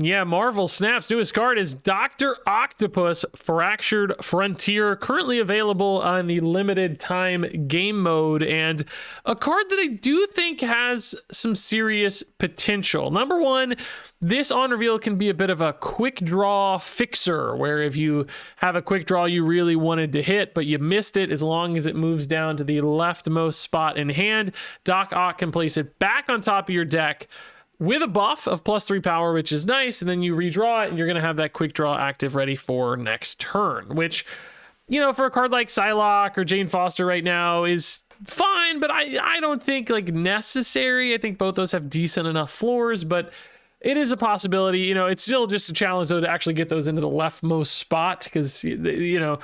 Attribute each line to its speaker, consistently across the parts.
Speaker 1: Yeah, Marvel Snap's newest card is Doctor Octopus Fractured Frontier, currently available on the limited time game mode, and a card that I do think has some serious potential. Number one, this on reveal can be a bit of a quick draw fixer, where if you have a quick draw you really wanted to hit, but you missed it, as long as it moves down to the leftmost spot in hand, Doc Ock can place it back on top of your deck with a buff of +3 power, which is nice, and then you redraw it, and you're going to have that quick draw active ready for next turn, which, you know, for a card like Psylocke or Jane Foster right now is fine, but I don't think, like, necessary. I think both those have decent enough floors, but it is a possibility. You know, it's still just a challenge, though, to actually get those into the leftmost spot, because, you know,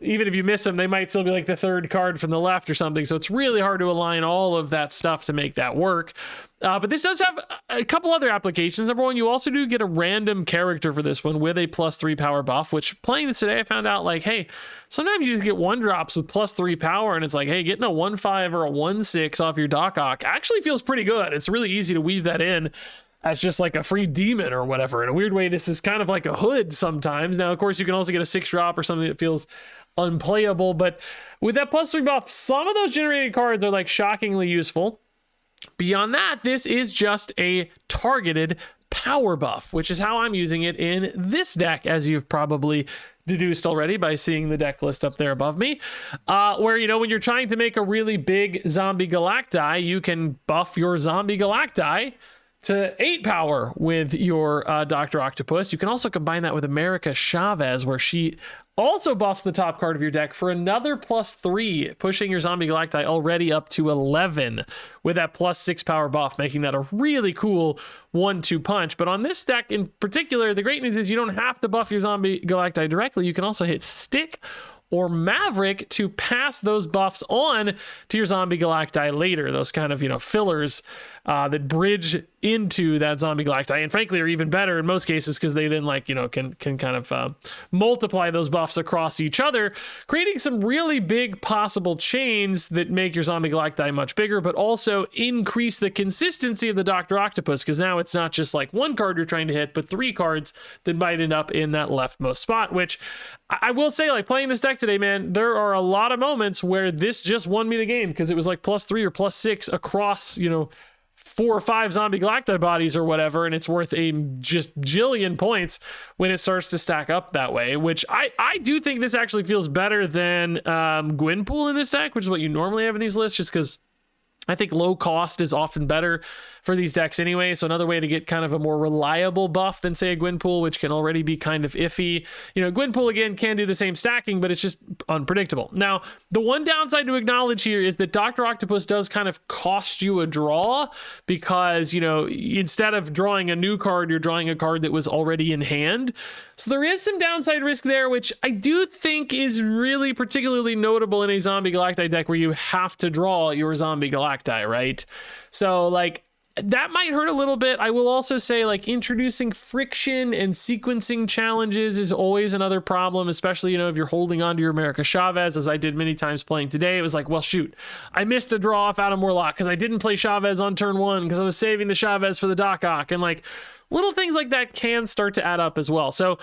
Speaker 1: even if you miss them, they might still be like the third card from the left or something. So it's really hard to align all of that stuff to make that work. But this does have a couple other applications. Number one, you also do get a random character for this one with a +3 power buff, which playing this today, I found out, like, hey, sometimes you just get one drops with +3 power, and it's like, hey, getting a 1/5 or a 1/6 off your Doc Ock actually feels pretty good. It's really easy to weave that in as just like a free demon or whatever. In a weird way, this is kind of like a hood sometimes. Now, of course, you can also get a 6-drop or something that feels unplayable, but with that +3 buff, some of those generated cards are like shockingly useful. Beyond that, this is just a targeted power buff, which is how I'm using it in this deck, as you've probably deduced already by seeing the deck list up there above me, where, you know, when you're trying to make a really big Zombie Galacti, you can buff your Zombie Galacti to 8 power with your Doctor Octopus. You can also combine that with America Chavez, where she also buffs the top card of your deck for another +3, pushing your Zombie Galacti already up to 11 with that +6 power buff, making that a really cool 1-2 punch. But on this deck in particular, the great news is you don't have to buff your Zombie Galacti directly. You can also hit Stick or Maverick to pass those buffs on to your Zombie Galacti later. Those kind of, you know, fillers that bridge into that Zombie Galacti, and frankly are even better in most cases, because they then, like, you know, can kind of multiply those buffs across each other, creating some really big possible chains that make your Zombie Galacti much bigger, but also increase the consistency of the Doctor Octopus, because now it's not just like one card you're trying to hit, but 3 cards that might end up in that leftmost spot, which I will say, like, playing this deck today, man, there are a lot of moments where this just won me the game, because it was like +3 or +6 across, you know, 4 or 5 Zombie Galacti bodies or whatever, and it's worth a just jillion points when it starts to stack up that way, which I do think this actually feels better than Gwenpool in this deck, which is what you normally have in these lists, just because I think low cost is often better for these decks anyway. So another way to get kind of a more reliable buff than, say, a Gwenpool, which can already be kind of iffy. You know, Gwenpool, again, can do the same stacking, but it's just unpredictable. Now, the one downside to acknowledge here is that Doctor Octopus does kind of cost you a draw, because, you know, instead of drawing a new card, you're drawing a card that was already in hand. So there is some downside risk there, which I do think is really particularly notable in a Zombie Galacti deck where you have to draw your Zombie Galacti, right? So, like, that might hurt a little bit. I will also say, like, introducing friction and sequencing challenges is always another problem, especially, you know, if you're holding on to your America Chavez, as I did many times playing today. It was like, well, shoot, I missed a draw off Adam Warlock because I didn't play Chavez on turn 1 because I was saving the Chavez for the Doc Ock, and, like, little things like that can start to add up as well. So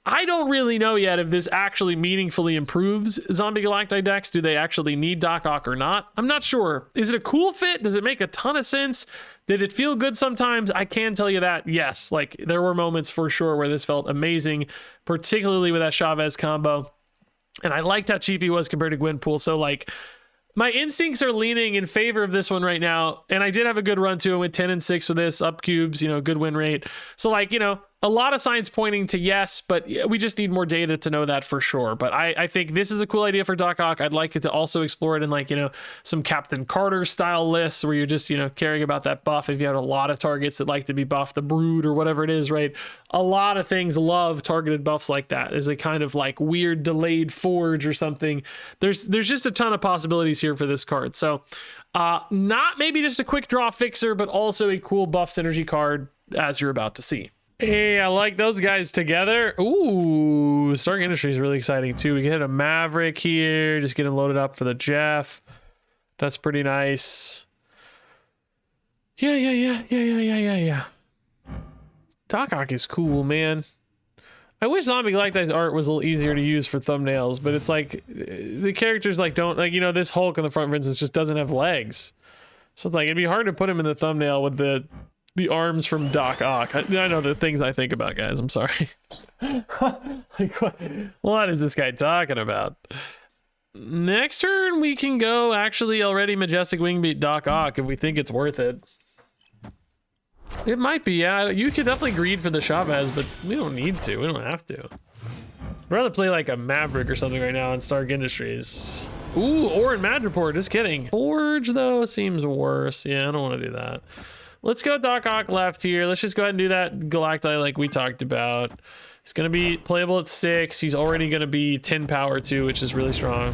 Speaker 1: I don't really know yet if this actually meaningfully improves Zombie Galacti decks. Do they actually need Doc Ock or not? I'm not sure. Is it a cool fit? Does it make a ton of sense? Did it feel good sometimes? I can tell you that, yes. Like, there were moments for sure where this felt amazing, particularly with that Chavez combo. And I liked how cheap he was compared to Gwenpool. So, like, my instincts are leaning in favor of this one right now. And I did have a good run too. I went 10-6 with this, up cubes, you know, good win rate. So, like, you know, a lot of signs pointing to yes, but we just need more data to know that for sure. But I think this is a cool idea for Doc Ock. I'd like it to also explore it in, like, you know, some Captain Carter style lists where you're just, you know, caring about that buff. If you have a lot of targets that like to be buffed, the Brood or whatever it is, right? A lot of things love targeted buffs like that as a kind of like weird delayed forge or something. There's just a ton of possibilities here for this card. So not maybe just a quick draw fixer, but also a cool buff synergy card, as you're about to see. Hey, I like those guys together. Ooh, Stark Industries is really exciting too. We can hit a Maverick here, just get him loaded up for the Jeff. That's pretty nice. Yeah. Doc Ock is cool, man. I wish Zombie Galacti's art was a little easier to use for thumbnails, but it's like the characters like don't like, you know, this Hulk on the front, for instance, just doesn't have legs. So it's like it'd be hard to put him in the thumbnail with the arms from Doc Ock. I know the things I think about, guys. I'm sorry. Like, what is this guy talking about? Next turn we can go actually already Majestic Wing beat Doc Ock if we think it's worth it. It might be, yeah. You could definitely greed for the Chavez, but we don't need to. We don't have to. I'd rather play like a Maverick or something right now in Stark Industries. Ooh, or in Madripoor, just kidding. Forge, though, seems worse. Yeah, I don't want to do that. Let's go Doc Ock left here. Let's just go ahead and do that Galacti like we talked about. He's going to be playable at 6. He's already going to be 10 power too, which is really strong.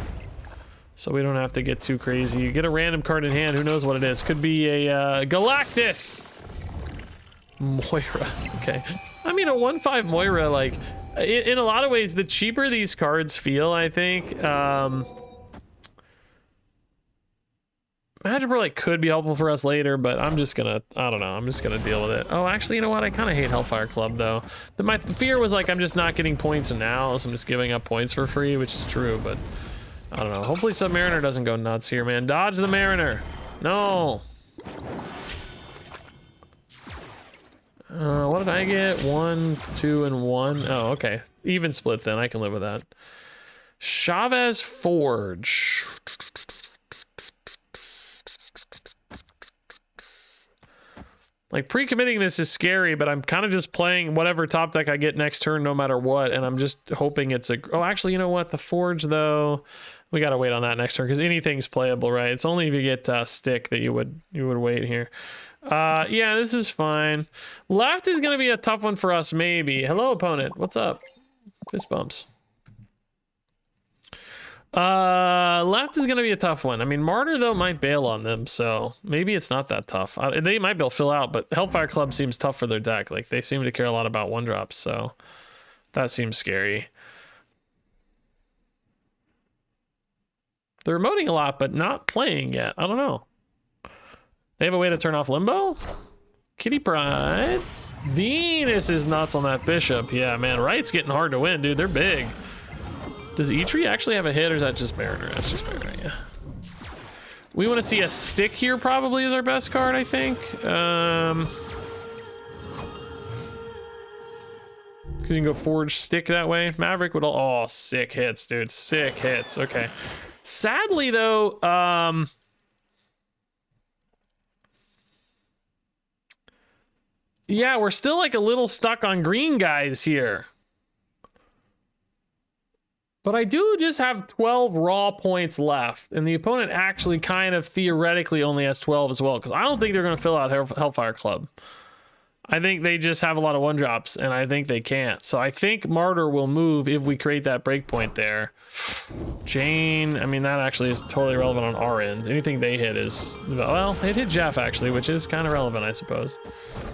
Speaker 1: So we don't have to get too crazy. You get a random card in hand. Who knows what it is? Could be a Galactus. Moira. Okay. I mean, a 1/5 Moira, like, in a lot of ways, the cheaper these cards feel, I think, Madripoor like could be helpful for us later, but I'm just gonna, I don't know, I'm just gonna deal with it. Oh, actually, you know what? I kind of hate Hellfire Club, though. My fear was like, I'm just not getting points now, so I'm just giving up points for free, which is true, but I don't know. Hopefully Submariner doesn't go nuts here, man. Dodge the Mariner. No. What did I get? 1, 2, and 1. Oh, okay. Even split then. I can live with that. Chavez Forge. Like, pre-committing this is scary, but I'm kind of just playing whatever top deck I get next turn no matter what, and I'm just hoping it's a... Oh, actually, you know what? The Forge, though, we gotta wait on that next turn, because anything's playable, right? It's only if you get Stick that you would wait here. Yeah, this is fine. Left is gonna be a tough one for us, maybe. Hello, opponent. What's up? Fist bumps. Left is gonna be a tough one. I mean, Martyr though might bail on them, so maybe it's not that tough. They might be able to fill out, but Hellfire Club seems tough for their deck. Like, they seem to care a lot about 1-drops, so that seems scary. They're emoting a lot, but not playing yet. I don't know. They have a way to turn off Limbo? Kitty Pride. Venus is nuts on that Bishop. Yeah, man, Right's getting hard to win, dude. They're big. Does E-Tree actually have a hit, or is that just Mariner? That's just Mariner, yeah. We want to see a Stick here, probably, is our best card, I think. Because you can go Forge Stick that way. Maverick would all... Oh, sick hits, dude. Sick hits. Okay. Sadly, though, yeah, we're still like a little stuck on green guys here. But I do just have 12 raw points left, and the opponent actually kind of theoretically only has 12 as well, because I don't think they're going to fill out Hellfire Club. I think they just have a lot of 1-drops, and I think they can't. So I think Martyr will move if we create that breakpoint there. Jane, I mean, that actually is totally relevant on our end. Anything they hit is, well, it hit Jeff, actually, which is kind of relevant, I suppose.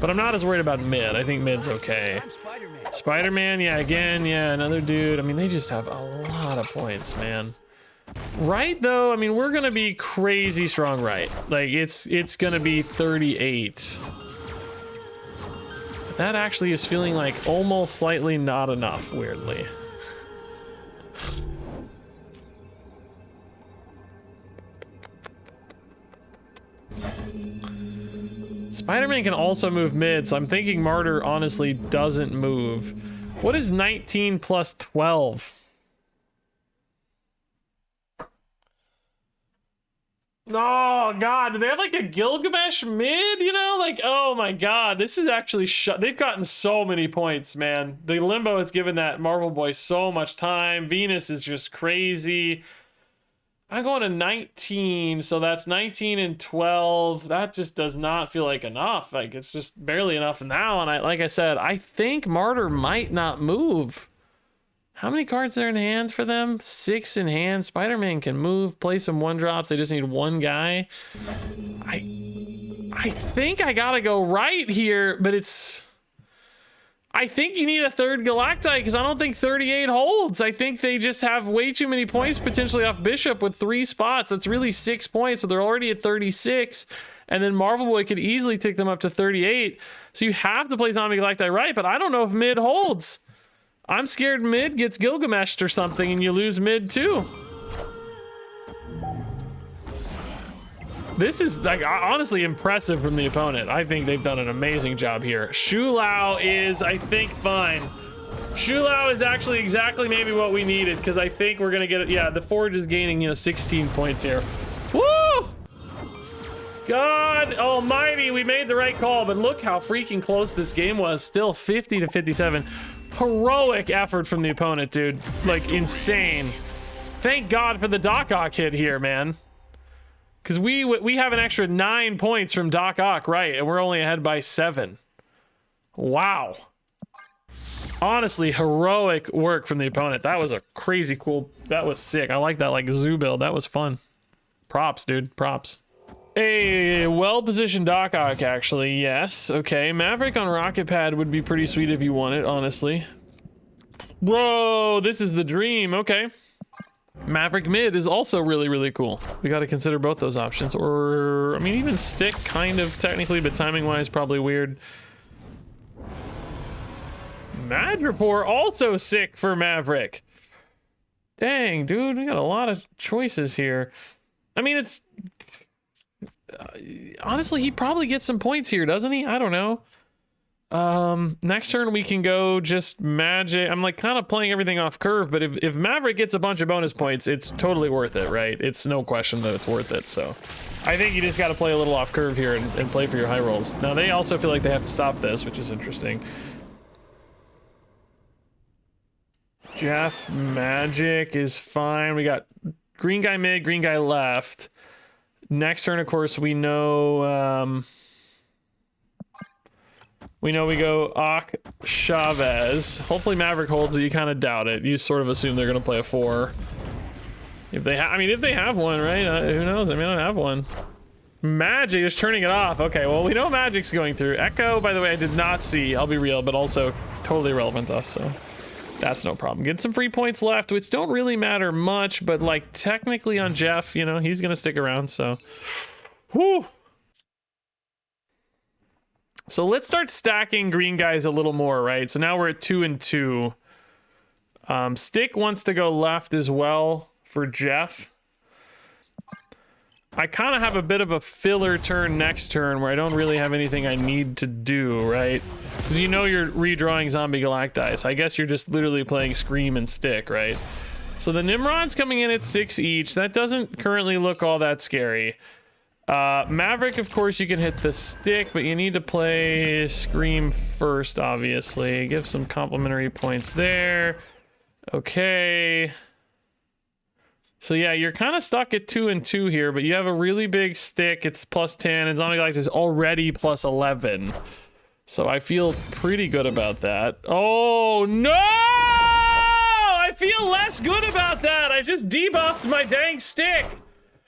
Speaker 1: But I'm not as worried about mid. I think mid's okay. Spider-Man, yeah, again, yeah, another dude. I mean, they just have a lot of points, man. Right, though, I mean, we're going to be crazy strong right. Like, it's going to be 38. That actually is feeling like almost slightly not enough, weirdly. Spider-Man can also move mid, so I'm thinking Martyr honestly doesn't move. What is 19 plus 12? Oh god, do they have like a Gilgamesh mid, you know? Like, oh my god, this is actually they've gotten so many points, man. The Limbo has given that Marvel boy so much time. Venus is just crazy. I'm going to 19, so that's 19 and 12. That just does not feel like enough. Like, it's just barely enough now, and like I said, I think Martyr might not move. How many cards are in hand for them? 6 in hand. Spider-Man can move, play some 1-drops. They just need one guy. I think I gotta go right here, but it's... I think you need a third Galacti because I don't think 38 holds. I think they just have way too many points potentially off Bishop with 3 spots. That's really 6 points, so they're already at 36. and then Marvel Boy could easily take them up to 38. So you have to play Zombie Galacti right, but I don't know if mid holds. I'm scared mid gets Gilgameshed or something and you lose mid too. This is like honestly impressive from the opponent. I think they've done an amazing job here. Shu Lao is, I think, fine. Shu Lao is actually exactly maybe what we needed because I think we're gonna get it. Yeah, the Forge is gaining, you know, 16 points here. Woo! God almighty, we made the right call, but look how freaking close this game was. Still 50 to 57. Heroic effort from the opponent, dude. Like, insane. Thank God for the Doc Ock hit here, man. Because we have an extra 9 points from Doc Ock, right? And we're only ahead by 7. Wow. Honestly, heroic work from the opponent. That was a crazy cool. That was sick. I like that, like, zoo build. That was fun. Props, dude. Props. A well-positioned Doc Ock, actually. Yes. Okay. Maverick on Rocket Pad would be pretty sweet if you want it, honestly. Bro, this is the dream. Okay. Maverick mid is also really, really cool. We got to consider both those options. Or, I mean, even stick kind of technically, but timing-wise, probably weird. Madripoor also sick for Maverick. Dang, dude, we got a lot of choices here. I mean, it's... honestly, he probably gets some points here, doesn't he? I don't know. Next turn we can go just magic. I'm like kind of playing everything off curve, but if Maverick gets a bunch of bonus points, it's totally worth it, right? It's no question that it's worth it. So I think you just got to play a little off curve here and play for your high rolls. Now they also feel like they have to stop this, which is interesting. Jeff magic is fine. We got green guy mid, green guy left. Next turn, of course, we know we go Ock Chavez. Hopefully Maverick holds, but you kind of doubt it. You sort of assume they're going to play a 4. If they have, I mean, if they have one, right? Who knows? I mean, I don't have one. Magic is turning it off. Okay, well, we know Magic's going through. Echo, by the way, I did not see. I'll be real, but also totally irrelevant to us, so that's no problem. Get some free points left, which don't really matter much, but like technically on Jeff, you know, he's going to stick around, so. Whew. So let's start stacking green guys a little more, right? So now we're at 2 and 2. Stick wants to go left as well for Jeff. I kind of have a bit of a filler turn next turn where I don't really have anything I need to do, right? Because you know you're redrawing Zombie Galacti, so I guess you're just literally playing Scream and Stick, right? So the Nimrod's coming in at 6 each. That doesn't currently look all that scary. Maverick, of course, you can hit the stick, but you need to play Scream first, obviously. Give some complimentary points there. Okay. So yeah, you're kind of stuck at 2 and 2 here, but you have a really big stick. It's +10, and Zombie Galacti is already +11. So I feel pretty good about that. Oh, no! I feel less good about that. I just debuffed my dang stick.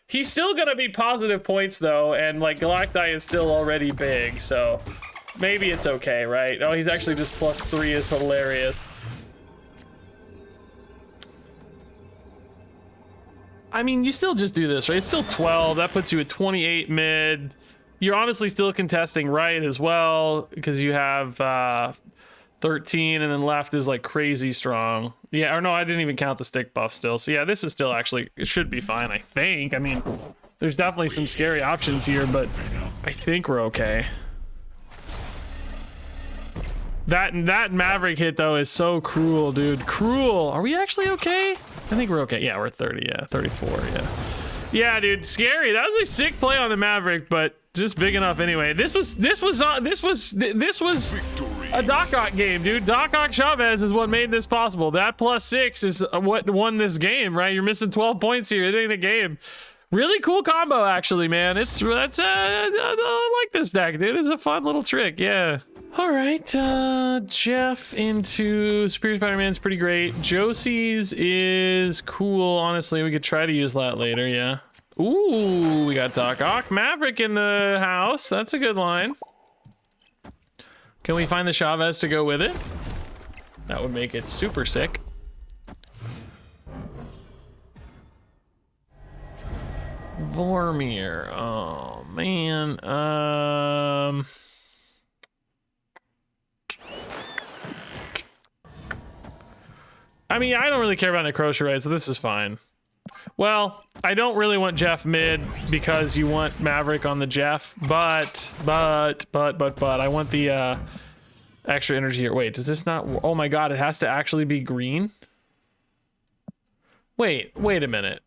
Speaker 1: He's still gonna be positive points though, and like Galacti is still already big, so maybe it's okay, right? Oh, he's actually just +3 is hilarious. I mean, you still just do this, right? It's still 12. That puts you at 28 mid. You're honestly still contesting right as well, because you have 13, and then left is like crazy strong. Yeah, or no, I didn't even count the stick buff still. So yeah, this is still actually, it should be fine, I think. I mean, there's definitely some scary options here, but I think we're okay. That Maverick hit though is so cruel, dude. Cruel. Are we actually okay? I think we're okay. Yeah, we're 30. Yeah, 34. Yeah. Yeah, dude, scary. That was a sick play on the Maverick, but just big enough anyway. This was a Doc Ock game, dude. Doc Ock Chavez is what made this possible. That +6 is what won this game, right? You're missing 12 points here. It ain't a game. Really cool combo, actually, man. I like this deck, dude. It's a fun little trick. Yeah. All right, Jeff into Superior Spider-Man's pretty great. Josie's is cool. Honestly, we could try to use that later, yeah. Ooh, we got Doc Ock. Maverick in the house. That's a good line. Can we find the Chavez to go with it? That would make it super sick. Vormir. Oh man. I mean, I don't really care about Necrotia, right? So this is fine. Well, I don't really want Jeff mid because you want Maverick on the Jeff, but I want the extra energy here. Wait, does this not? Oh my God, it has to actually be green. Wait a minute.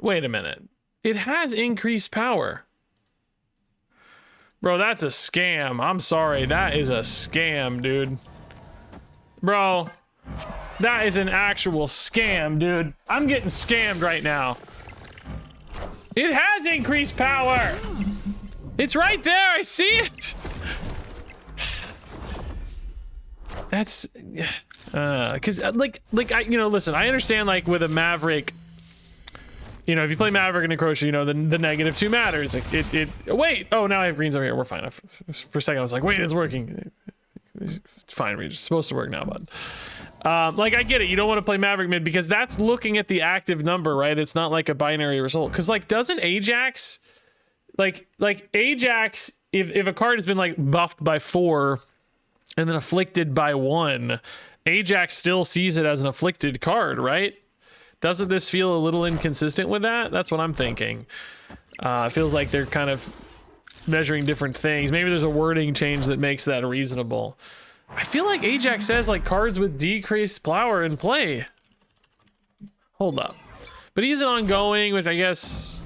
Speaker 1: It has increased power. Bro, that's a scam. I'm sorry, that is a scam, dude. Bro, that is an actual scam, dude. I'm getting scammed right now. It has increased power. It's right there. I see it. That's because like I listen. I understand like with a Maverick. You know, if you play Maverick and Necrotia, you know the -2 matters. Like it. Wait. Oh, now I have greens over here. We're fine. For a second, I was like, wait, it's working. It's fine. It's supposed to work now, bud. Like I get it, you don't want to play Maverick mid because that's looking at the active number, right? It's not like a binary result. Because like doesn't Ajax like Ajax, if a card has been like buffed by 4 and then afflicted by 1, Ajax still sees it as an afflicted card, right? Doesn't this feel a little inconsistent with that? That's what I'm thinking. It feels like they're kind of measuring different things. Maybe there's a wording change that makes that reasonable. I feel like Ajax says like cards with decreased power in play. Hold up. But he's an ongoing, which I guess...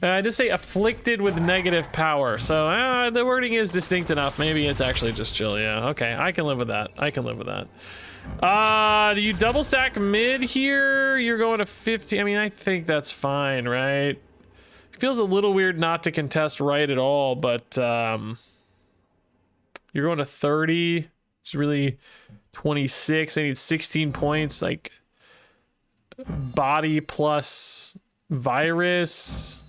Speaker 1: I just say afflicted with negative power. So the wording is distinct enough. Maybe it's actually just chill. Yeah, okay. I can live with that. Do you double stack mid here? You're going to 50. I mean, I think that's fine, right? It feels a little weird not to contest right at all, but... You're going to 30. It's really 26. I need 16 points. Like body plus virus.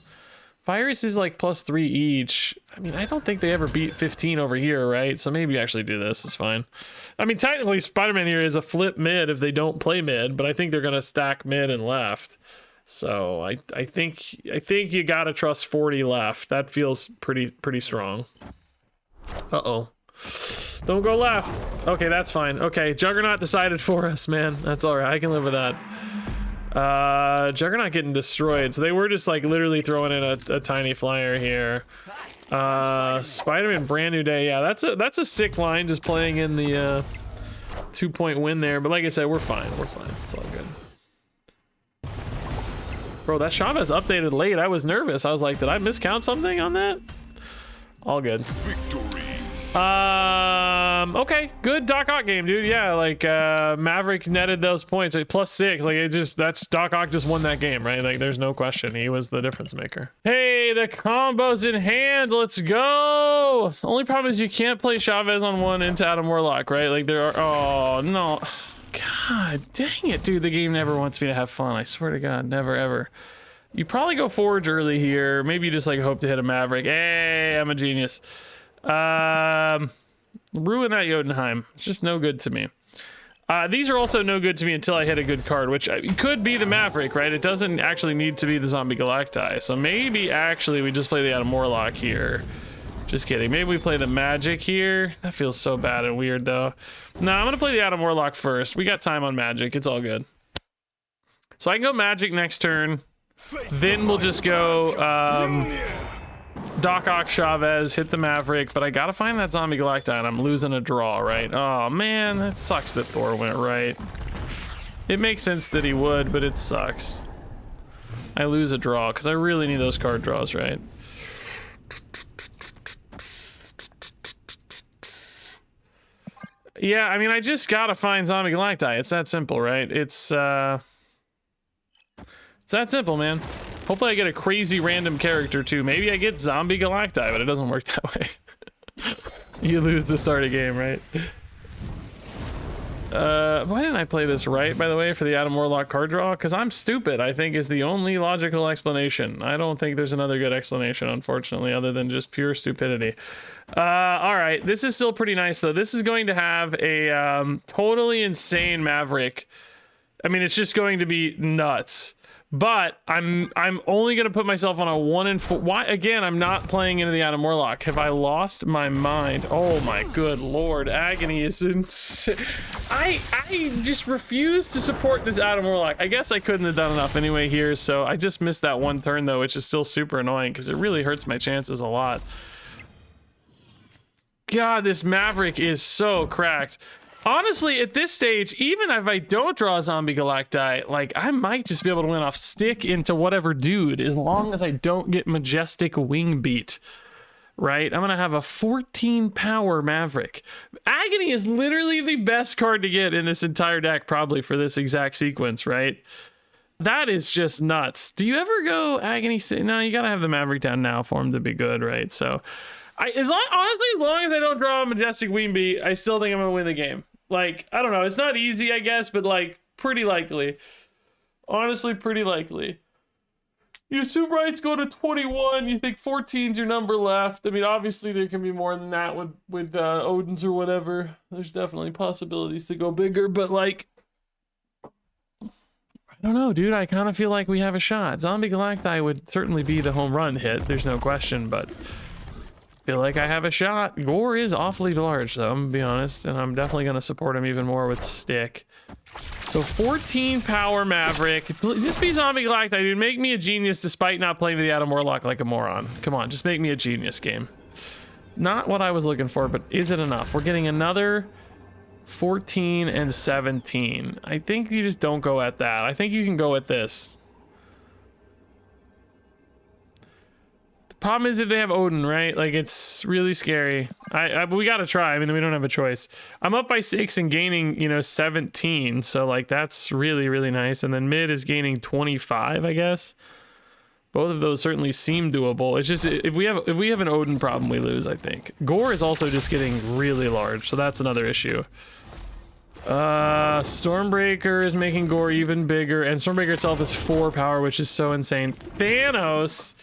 Speaker 1: Virus is like +3 each. I mean, I don't think they ever beat 15 over here, right? So maybe actually do this. It's fine. I mean, technically, Spider-Man here is a flip mid if they don't play mid, but I think they're gonna stack mid and left. So I think you gotta trust 40 left. That feels pretty strong. Uh-oh. Don't go left. Okay, that's fine. Okay, Juggernaut decided for us, man. That's all right. I can live with that. Juggernaut getting destroyed. So they were just like literally throwing in a tiny flyer here. Spider-Man brand new day. Yeah, that's a sick line just playing in the 2-point win there. But like I said, we're fine. It's all good. Bro, that Chavez updated late. I was nervous. I was like, did I miscount something on that? All good. Victory. Okay, good Doc Ock game, dude. Yeah, like Maverick netted those points, like +6. Like that's Doc Ock just won that game, right? Like there's no question, he was the difference maker. Hey, the combo's in hand. Let's go. The only problem is you can't play Chavez on 1 into Adam Warlock, right? Like there are. Oh no, God dang it, dude. The game never wants me to have fun. I swear to God, never ever. You probably go Forge early here. Maybe you just like hope to hit a Maverick. Hey, I'm a genius. Ruin that Jotunheim. It's just no good to me. These are also no good to me until I hit a good card, which could be the Maverick, right? It doesn't actually need to be the Zombie Galacti. So maybe actually we just play the Adam Warlock here. Just kidding. Maybe we play the Magic here. That feels so bad and weird though. No, I'm gonna play the Adam Warlock first. We got time on Magic. It's all good. So I can go Magic next turn. Then we'll just go Doc Ock Chavez, hit the Maverick, but I gotta find that Zombie Galacti and I'm losing a draw, right? Oh man, that sucks that Thor went right. It makes sense that he would, but it sucks. I lose a draw because I really need those card draws, right? Yeah, I mean, I just gotta find Zombie Galacti. It's that simple, right? It's that simple, man. Hopefully I get a crazy random character too. Maybe I get Zombie Galacti, but it doesn't work that way. You lose the start of game, right? Why didn't I play this right, by the way, for the Adam Warlock card draw? Because I'm stupid, I think, is the only logical explanation. I don't think there's another good explanation, unfortunately, other than just pure stupidity. All right, this is still pretty nice, though. This is going to have a totally insane Maverick. I mean, it's just going to be nuts. But I'm only gonna put myself on a 1 in 4. Why again? I'm not playing into the Adam Warlock. Have I lost my mind? Oh my good lord, Agony is insane. I just refuse to support this Adam Warlock. I guess I couldn't have done enough anyway here, so I just missed that one turn though, which is still super annoying because it really hurts my chances a lot. God, this Maverick is so cracked. Honestly, at this stage, even if I don't draw Zombie Galacti, like, I might just be able to win off stick into whatever dude, as long as I don't get Majestic Wing Beat, right? I'm gonna have a 14 power Maverick. Agony is literally the best card to get in this entire deck, probably, for this exact sequence, right? That is just nuts. Do you ever go Agony? No, you gotta have the Maverick down now for him to be good, right? So, honestly, as long as I don't draw a Majestic Wing Beat, I still think I'm gonna win the game. Like, I don't know, it's not easy, I guess, but like, pretty likely. Honestly, pretty likely. You assume rights go to 21, you think 14's your number left. I mean, obviously there can be more than that with Odin's or whatever. There's definitely possibilities to go bigger, but like, I don't know, dude, I kind of feel like we have a shot. Zombie Galacti would certainly be the home run hit, there's no question, but feel like I have a shot. Gore is awfully large, though, I'm gonna be honest, and I'm definitely gonna support him even more with stick. So 14 power Maverick. Just be Zombie Galacti, dude. Make me a genius despite not playing the Adam Warlock like a moron. Come on, just make me a genius game. Not what I was looking for, but is it enough? We're getting another 14 and 17. I think you just don't go at that. I think you can go at this. Problem is if they have Odin, right? Like, it's really scary. We gotta try. I mean, we don't have a choice. I'm up by 6 and gaining, you know, 17. So like, that's really, really nice. And then mid is gaining 25, I guess. Both of those certainly seem doable. It's just if we have an Odin problem, we lose, I think. Gore is also just getting really large, so that's another issue. Stormbreaker is making Gore even bigger, and Stormbreaker itself is 4 power, which is so insane. Thanos.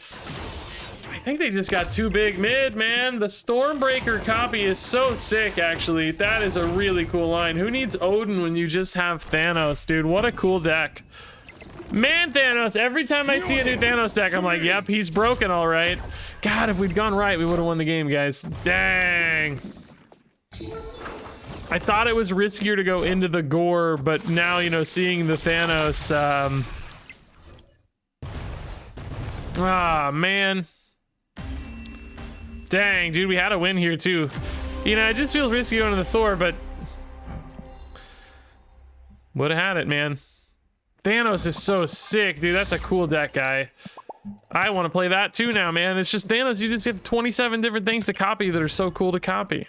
Speaker 1: I think they just got too big mid, man. The Stormbreaker copy is so sick, actually. That is a really cool line. Who needs Odin when you just have Thanos, dude? What a cool deck. Man, Thanos, every time I see a new Thanos deck, I'm like, yep, he's broken, all right. God, if we'd gone right, we would have won the game, guys. Dang. I thought it was riskier to go into the Gore, but now, you know, seeing the Thanos, man. Dang, dude, we had a win here too. You know, it just feels risky going to the Thor, but would have had it, man. Thanos is so sick, dude. That's a cool deck, guy. I want to play that too now, man. It's just Thanos, you just have 27 different things to copy that are so cool to copy.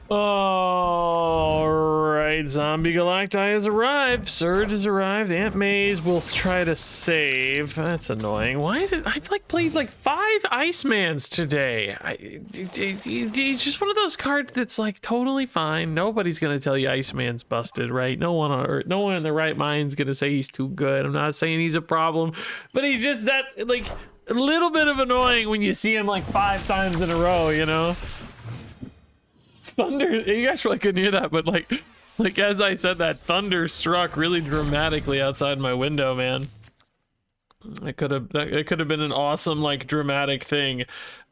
Speaker 1: All right, Zombie Galacti has arrived. Surge has arrived. Aunt Maze will try to save. That's annoying. Why did I played like 5 Icemans today? He's just one of those cards that's like totally fine. Nobody's gonna tell you Iceman's busted, right? No one on Earth, no one in their right mind's gonna say he's too good. I'm not saying he's a problem, but he's just that like a little bit of annoying when you see him like 5 times in a row, you know? Thunder, you guys probably couldn't hear that, but like as I said that, thunder struck really dramatically outside my window, man. It could have been an awesome, like, dramatic thing.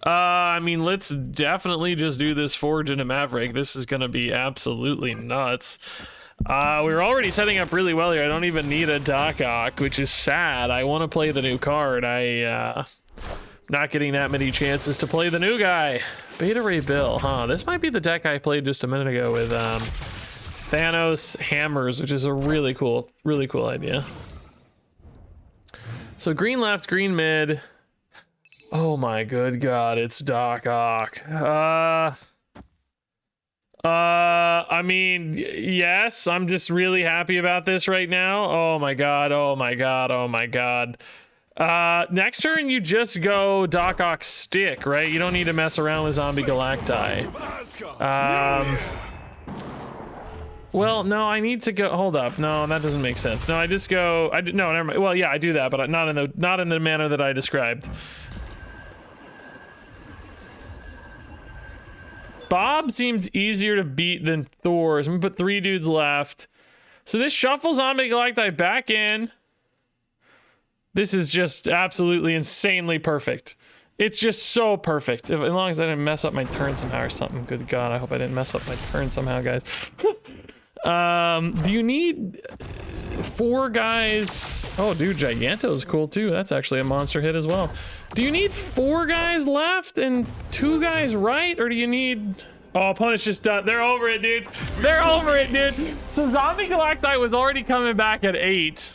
Speaker 1: I mean, let's definitely just do this Forge into Maverick. This is gonna be absolutely nuts. We're already setting up really well here. I don't even need a Doc Ock, which is sad. I want to play the new card. Not getting that many chances to play the new guy. Beta Ray Bill, huh? This might be the deck I played just a minute ago with Thanos Hammers, which is a really cool idea. So green left, green mid. Oh my good God, it's Doc Ock. I mean, yes, I'm just really happy about this right now. Oh my God, oh my God, oh my God. Next turn you just go Doc Ock stick, right? You don't need to mess around with Zombie Galacti. Well, no, I need to go. Hold up, no, that doesn't make sense. No, I just go. No, never mind. Well, yeah, I do that, but not in the manner that I described. Bob seems easier to beat than Thor. So I'm gonna put 3 dudes left. So this shuffles Zombie Galacti back in. This is just absolutely insanely perfect. It's just so perfect. As long as I didn't mess up my turn somehow or something. Good God, I hope I didn't mess up my turn somehow, guys. Do you need 4 guys? Oh, dude, Giganto's cool too. That's actually a monster hit as well. Do you need 4 guys left and 2 guys right? Or do you need... Oh, opponent's just done. They're over it, dude. They're over it, dude. So Zombie Galacti was already coming back at 8.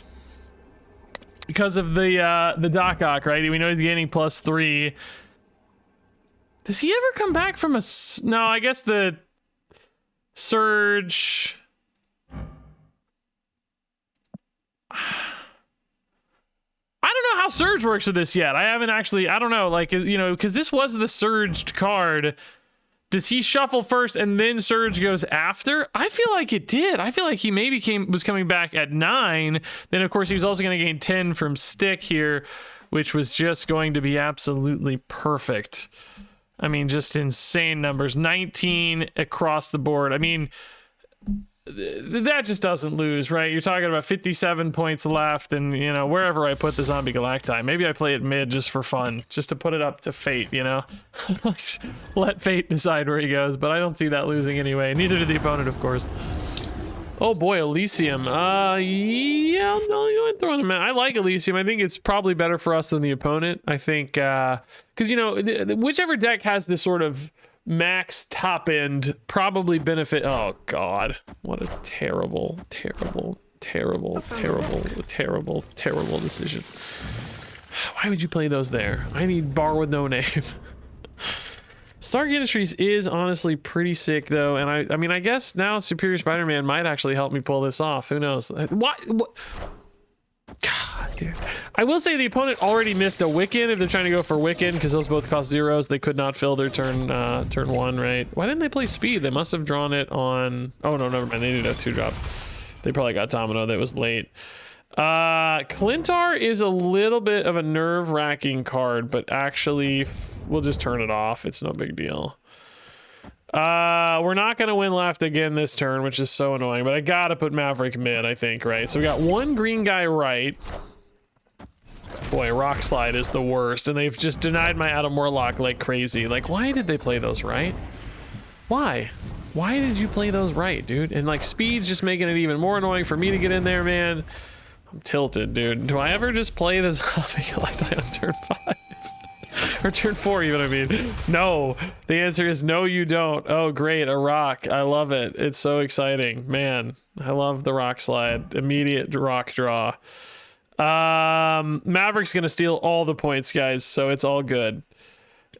Speaker 1: Because of the Doc Ock, right? We know he's gaining +3. Does he ever come back from a... No, I guess the Surge... I don't know how Surge works with this yet. I haven't actually... I don't know, like, you know, because this was the Surged card. Does he shuffle first and then Surge goes after? I feel like it did. I feel like he maybe was coming back at 9. Then, of course, he was also going to gain 10 from Stick here, which was just going to be absolutely perfect. I mean, just insane numbers. 19 across the board. I mean, that just doesn't lose, right? You're talking about 57 points left, and, you know, wherever I put the Zombie Galacti, maybe I play it mid just for fun, just to put it up to fate, you know? Let fate decide where he goes, but I don't see that losing anyway. Neither did the opponent, of course. Oh boy, Elysium. Yeah, no, you would throw him in. I like Elysium. I think it's probably better for us than the opponent. I think, because, you know, whichever deck has this sort of max top end probably benefit. Oh God, what a terrible decision. Why would you play those there? I need bar with no name. Stark Industries is honestly pretty sick though, and I mean, I guess now Superior Spider-Man might actually help me pull this off. Who knows? What? God, dude. I will say the opponent already missed a Wiccan if they're trying to go for Wiccan, because those both cost 0s. They could not fill their turn 1, right? Why didn't they play Speed? They must have drawn it on... Oh, no, never mind. They needed a 2-drop. They probably got Domino. That was late. Clintar is a little bit of a nerve-wracking card, but actually, we'll just turn it off. It's no big deal. We're not going to win left again this turn, which is so annoying, but I gotta put Maverick mid, I think, right? So we got 1 green guy right. Boy, Rock Slide is the worst, and they've just denied my Adam Warlock like crazy. Like, why did they play those right? Why? Why did you play those right, dude? And, like, Speed's just making it even more annoying for me to get in there, man. I'm tilted, dude. Do I ever just play this Zombie Galacti on turn 5? Or turn 4 even, I mean. No. The answer is no, you don't. Oh, great. A rock. I love it. It's so exciting. Man, I love the Rock Slide. Immediate rock draw. Maverick's going to steal all the points, guys, so it's all good.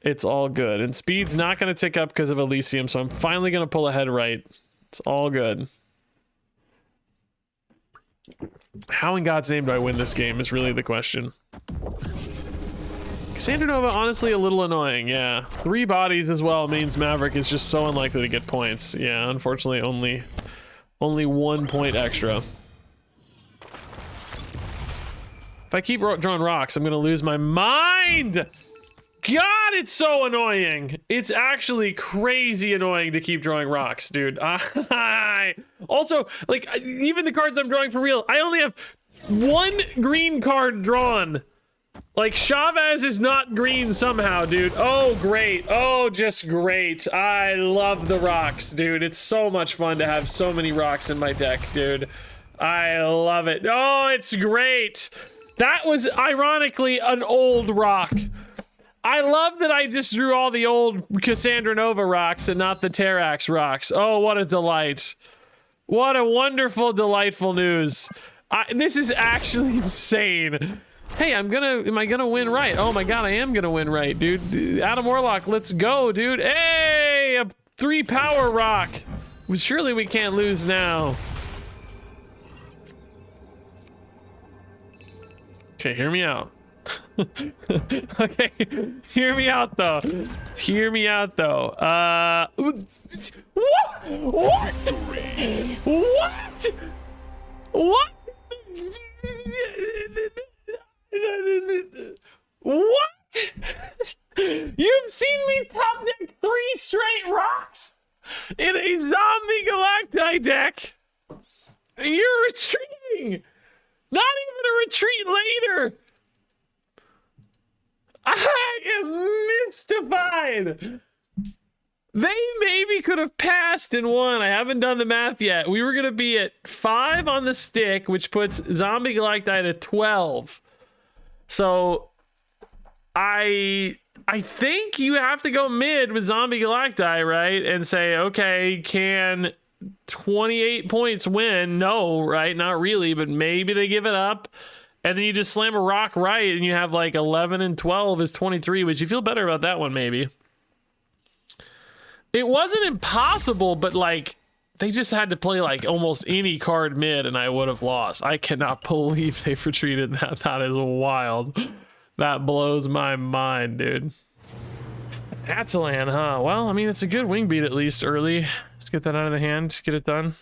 Speaker 1: It's all good. And Speed's not going to tick up because of Elysium, so I'm finally going to pull ahead right. It's all good. How in God's name do I win this game is really the question. Cassandra Nova, honestly, a little annoying, yeah. 3 bodies as well means Maverick is just so unlikely to get points. Yeah, unfortunately, only 1 point extra. If I keep drawing rocks, I'm gonna lose my mind! God, it's so annoying! It's actually crazy annoying to keep drawing rocks, dude. Also, like, even the cards I'm drawing for real, I only have 1 green card drawn. Like, Chavez is not green somehow, dude. Oh, great. Oh, just great. I love the rocks, dude. It's so much fun to have so many rocks in my deck, dude. I love it. Oh, it's great. That was, ironically, an old rock. I love that I just drew all the old Cassandra Nova rocks and not the Terrax rocks. Oh, what a delight. What a wonderful, delightful news. This is actually insane. Hey, am I gonna win right? Oh my God, I am gonna win right, dude. Adam Warlock, let's go, dude. Hey, a 3 power rock. Well, surely we can't lose now. Okay, hear me out. Okay, hear me out though. Hear me out though. What? What? What? What? You've seen me top deck 3 straight rocks in a Zombie Galacti deck. You're retreating. Not even a retreat later. I am mystified. They maybe could have passed and won. I haven't done the math yet. We were going to be at 5 on the stick, which puts Zombie Galacti at 12. So I think you have to go mid with Zombie Galacti, right? And say, okay, can 28 points win? No, right? Not really, but maybe they give it up. And then you just slam a rock right, and you have like 11 and 12 is 23, which you feel better about that one, maybe. It wasn't impossible, but like they just had to play like almost any card mid, and I would have lost. I cannot believe they've retreated that. That is wild. That blows my mind, dude. Atalan, huh? Well, I mean, it's a good wing beat at least early. Let's get that out of the hand. Get it done.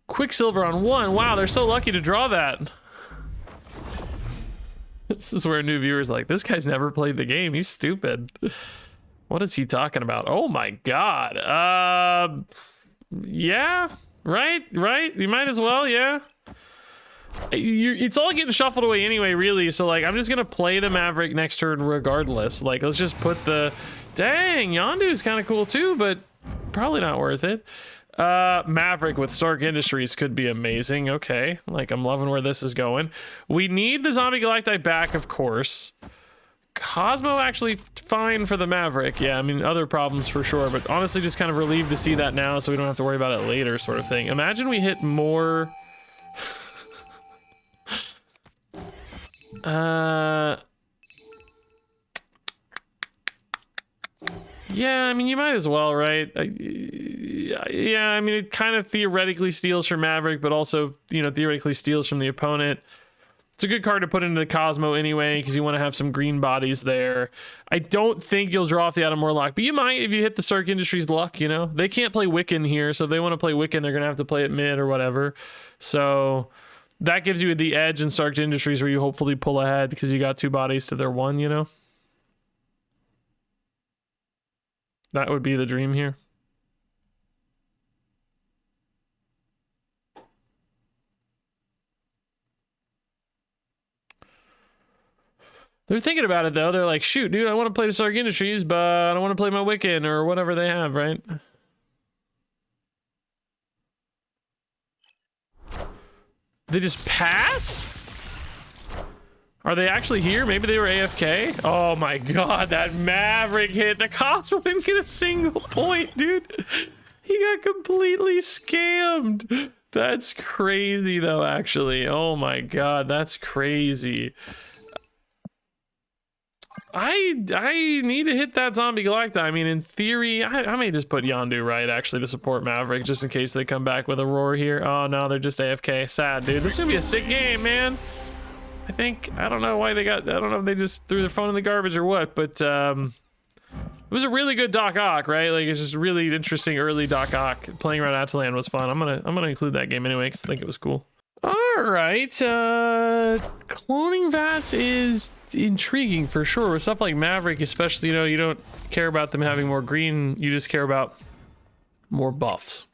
Speaker 1: Quicksilver on 1. Wow, they're so lucky to draw that. This is where new viewers like, this guy's never played the game. He's stupid. What is he talking about? Oh my god. Yeah, right. You might as well, yeah. It's all getting shuffled away anyway, really. So like, I'm just gonna play the Maverick next turn regardless. Like, let's just put the... Dang, Yondu's kind of cool too, but probably not worth it. Maverick with Stark Industries could be amazing. Okay, like I'm loving where this is going. We need the Zombie Galacti back, of course. Cosmo actually fine for the Maverick. Yeah, I mean, other problems for sure, but honestly just kind of relieved to see that now so we don't have to worry about it later, sort of thing. Imagine we hit more... Yeah, I mean, you might as well, right? Yeah, I mean, it kind of theoretically steals from Maverick, but also, you know, theoretically steals from the opponent. It's a good card to put into the Cosmo anyway, because you want to have some green bodies there. I don't think you'll draw off the Adam Warlock, but you might if you hit the Stark Industries luck, you know? They can't play Wiccan here, so if they want to play Wiccan, they're going to have to play it mid or whatever. So that gives you the edge in Stark Industries where you hopefully pull ahead because you got 2 bodies to their 1, you know? That would be the dream here. They're thinking about it, though. They're like, shoot, dude, I want to play the Stark Industries, but I don't want to play my Wiccan or whatever they have, right? They just pass? Are they actually here? Maybe they were AFK? Oh my god, that Maverick hit. The Cosmo didn't get a single point, dude. He got completely scammed. That's crazy, though, actually. Oh my god, that's crazy. I need to hit that Zombie Galacti. I mean, in theory, I may just put Yondu right, actually, to support Maverick, just in case they come back with a roar here. Oh, no, they're just AFK. Sad, dude. This is gonna be a sick game, man. I don't know why they got, I don't know if they just threw their phone in the garbage or what, but it was a really good Doc Ock, right? Like, it's just really interesting early Doc Ock. Playing around Atalan was fun. I'm gonna include that game anyway, because I think it was cool. All right, cloning Vats is intriguing for sure. With stuff like Maverick, especially, you know, you don't care about them having more green, you just care about more buffs.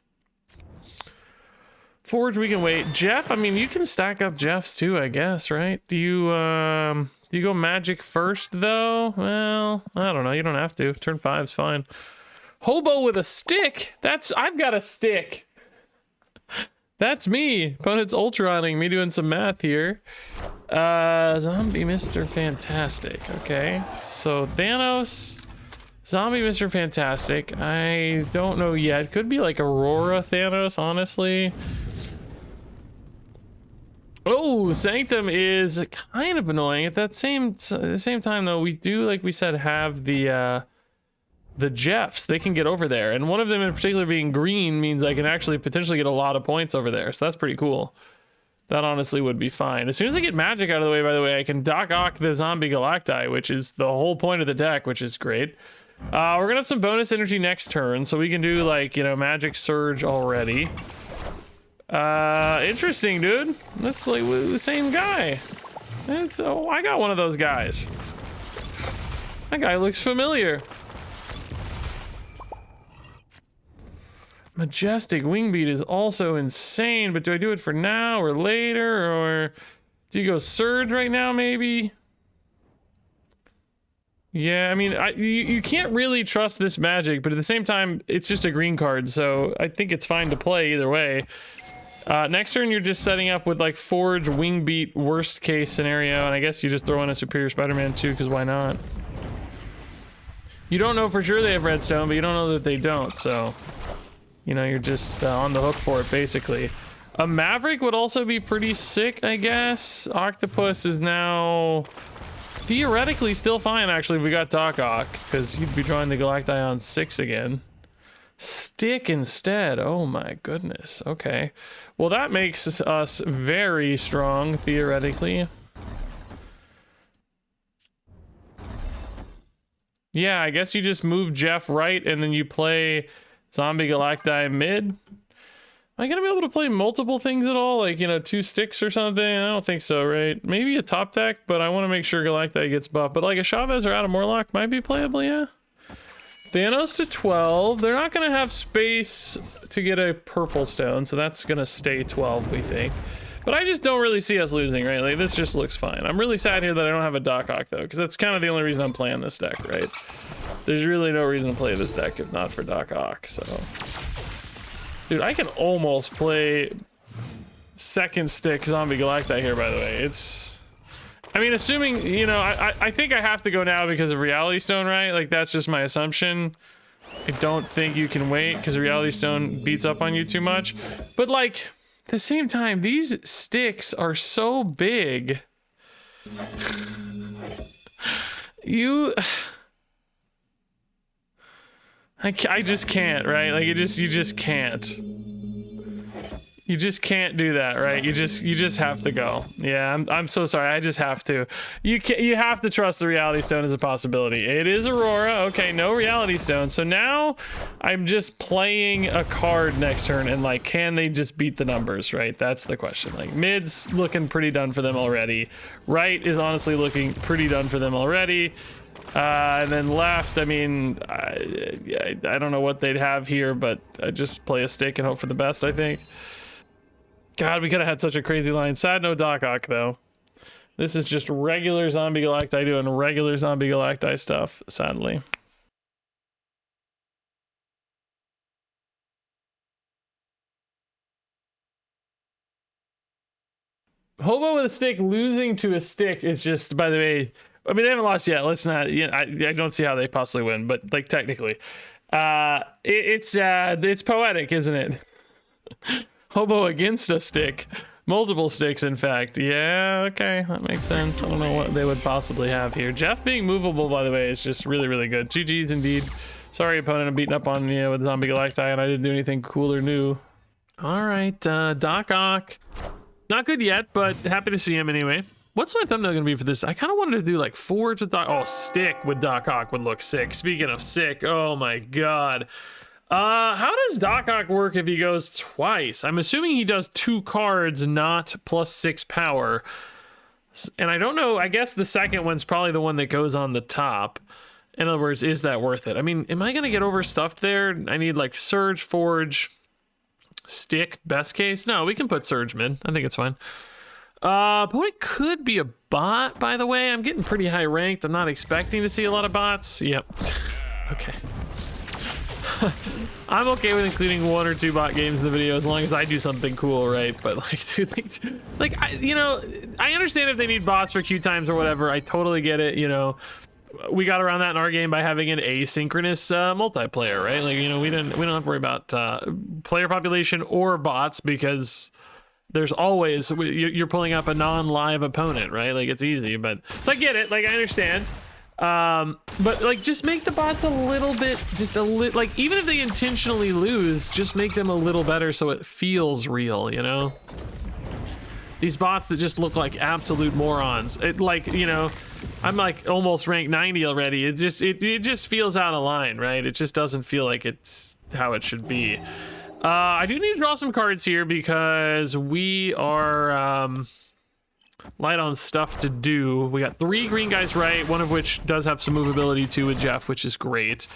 Speaker 1: Forge, we can wait. Jeff, I mean, you can stack up Jeffs too, I guess, right? Do you go Magic first, though? Well, I don't know. You don't have to. Turn 5's fine. Hobo with a stick? I've got a stick. That's me. Opponent's Ultroning. Me doing some math here. Zombie Mr. Fantastic. Okay. So, Thanos... Zombie Mr. Fantastic. I don't know yet. Could be like Aurora Thanos, honestly. Oh, Sanctum is kind of annoying. At the same time, though, we do, like we said, have the Jeffs. They can get over there. And one of them in particular being green means I can actually potentially get a lot of points over there. So that's pretty cool. That honestly would be fine. As soon as I get magic out of the way, by the way, I can Doc Ock the Zombie Galacti, which is the whole point of the deck, which is great. We're gonna have some bonus energy next turn, so we can do, like, you know, Magic Surge already. Interesting, dude. That's like the same guy. Oh, I got one of those guys. That guy looks familiar. Majestic Wingbeat is also insane, but do I do it for now or later, or do you go Surge right now maybe? Yeah, I mean, you can't really trust this magic, but at the same time, it's just a green card, so I think it's fine to play either way. Next turn, you're just setting up with like Forge, Wingbeat, worst case scenario, and I guess you just throw in a Superior Spider-Man too, because why not? You don't know for sure they have Redstone, but you don't know that they don't, so... You know, you're just on the hook for it, basically. A Maverick would also be pretty sick, I guess. Octopus is now theoretically still fine, actually, if we got Doc Ock, because you'd be drawing the Galacti on 6 again. Stick instead. Oh my goodness. Okay. Well, that makes us very strong, theoretically. Yeah, I guess you just move Jeff right, and then you play... Zombie Galacti mid? Am I gonna be able to play multiple things at all? Like, you know, 2 sticks or something? I don't think so, right? Maybe a top deck, but I want to make sure Galacti gets buffed. But like a Chavez or Adam Morlock might be playable, yeah? Thanos to 12. They're not gonna have space to get a purple stone, so that's gonna stay 12, we think. But I just don't really see us losing, right? Like, this just looks fine. I'm really sad here that I don't have a Doc Ock, though, because that's kind of the only reason I'm playing this deck, right? There's really no reason to play this deck if not for Doc Ock, so... Dude, I can almost play second stick Zombie Galacti here, by the way. It's... I mean, assuming, you know, I think I have to go now because of Reality Stone, right? Like, that's just my assumption. I don't think you can wait because Reality Stone beats up on you too much. But, like, at the same time, these sticks are so big. I just can't, right? Like, you just can't. You just can't do that, right? You just have to go. Yeah, I'm so sorry. I just have to. You have to trust the Reality Stone as a possibility. It is Aurora. Okay, no Reality Stone. So now I'm just playing a card next turn, and like, can they just beat the numbers, right? That's the question. Like, mid's looking pretty done for them already. Right is honestly looking pretty done for them already. And then left, I mean, I don't know what they'd have here, but I just play a stick and hope for the best, I think. God, we could have had such a crazy line. Sad no Doc Ock, though. This is just regular Zombie Galacti doing regular Zombie Galacti stuff, sadly. Hobo with a stick losing to a stick is just, by the way, I mean, they haven't lost yet. Let's not, you know, I don't see how they possibly win, but like technically, it's poetic, isn't it? Hobo against a stick, multiple sticks, in fact. Yeah, okay, that makes sense. I don't know what they would possibly have here. Jeff being movable, by the way, is just really, really good. GG's indeed. Sorry, opponent, I'm beating up on you with Zombie Galacti, and I didn't do anything cool or new. All right, Doc Ock. Not good yet, but happy to see him anyway. What's my thumbnail gonna be for this? I kind of wanted to do like Forge with Doc. Oh, stick with Doc Ock would look sick. Speaking of sick, oh my god. How does Doc Ock work if he goes twice? I'm assuming he does 2 cards, not +6 power. And I don't know. I guess the second one's probably the one that goes on the top. In other words, is that worth it? I mean, am I gonna get overstuffed there? I need like Surge, Forge, stick, best case. No, we can put Surge mid. I think it's fine. Opponent could be a bot, by the way. I'm getting pretty high ranked. I'm not expecting to see a lot of bots. Yep. Okay. I'm okay with including 1 or 2 bot games in the video as long as I do something cool, right? But like, dude, you know, I understand if they need bots for queue times or whatever. I totally get it. You know, we got around that in our game by having an asynchronous multiplayer, right? Like, you know, we don't have to worry about player population or bots because there's always, you're pulling up a non-live opponent, right? Like, it's easy, but so I get it. Like, I understand. But like, just make the bots a little bit, just a little, like, even if they intentionally lose, just make them a little better so it feels real, you know? These bots that just look like absolute morons. It, like, you know, I'm like almost ranked 90 already. It just feels out of line, right? It just doesn't feel like it's how it should be. I do need to draw some cards here because we are, light on stuff to do. We got 3 green guys right, one of which does have some movability too with Jeff, which is great.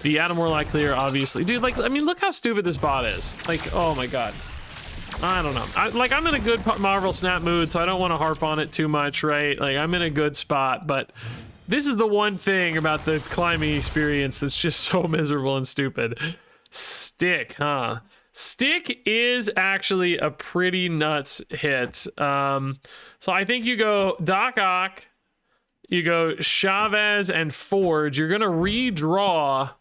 Speaker 1: The Adam Warlock clear, obviously. Dude, like, I mean, look how stupid this bot is. Like, oh my god. I don't know. I'm in a good Marvel Snap mood, so I don't want to harp on it too much, right? Like, I'm in a good spot, but this is the one thing about the climbing experience that's just so miserable and stupid. Stick, huh? Stick is actually a pretty nuts hit. So I think you go Doc Ock, you go Chavez and Forge. You're gonna redraw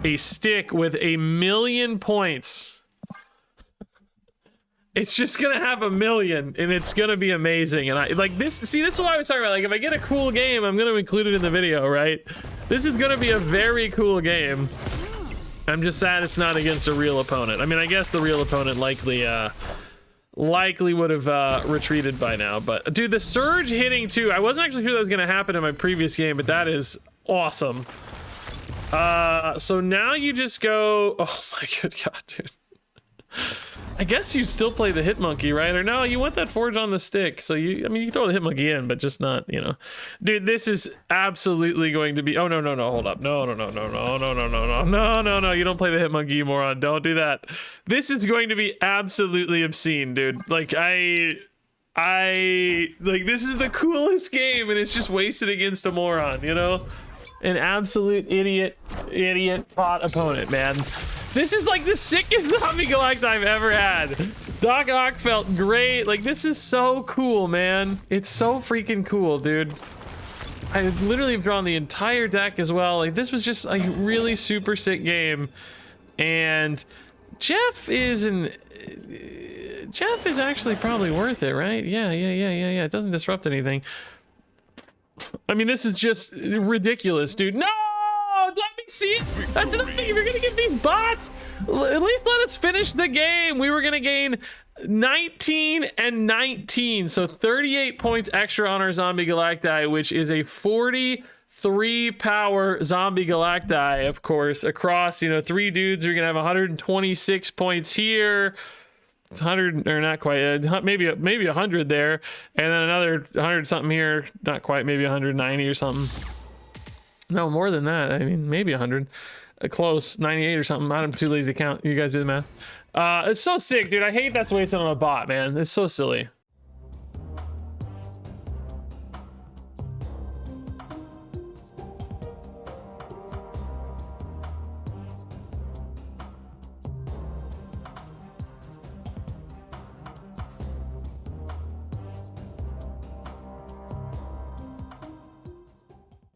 Speaker 1: a stick with 1,000,000 points. It's just gonna have 1,000,000 and it's gonna be amazing. And I like this. See, this is what I was talking about. Like, if I get a cool game, I'm gonna include it in the video, right? This is gonna be a very cool game. I'm just sad it's not against a real opponent. I mean, I guess the real opponent likely would have retreated by now. But dude, the surge hitting too. I wasn't actually sure that was gonna happen in my previous game, but that is awesome. So now you just go. Oh my good god, dude. I guess you still play the hit monkey, right? Or no, you want that Forge on the stick. So I mean, you throw the hit monkey in, but just not, you know. Dude, this is absolutely going to be. Oh no, hold up. No. You don't play the hit monkey, you moron. Don't do that. This is going to be absolutely obscene, dude. Like I like, this is the coolest game, and it's just wasted against a moron, you know? An absolute idiot bot opponent, man. This is like the sickest Zombie Galacti I've ever had. Doc Ock felt great. Like, this is so cool, man. It's so freaking cool, dude. I literally have drawn the entire deck as well. Like, this was just a really super sick game. And Jeff is actually probably worth it, right? Yeah. It doesn't disrupt anything. I mean, this is just ridiculous, dude. No! Let me see it. That's enough. If you're gonna give these bots, at least let us finish the game. We were gonna gain 19 and 19, so 38 points extra on our Zombie Galacti, which is a 43 power Zombie Galacti, of course, across, you know, 3 dudes. You're gonna have 126 points here. 100 or not quite, maybe 100 there, and then another 100 something here. Not quite, maybe 190 or something. No, more than that. I mean, maybe 100. Close, 98 or something. I'm too lazy to count. You guys do the math. It's so sick, dude. I hate that's wasted on a bot, man. It's so silly.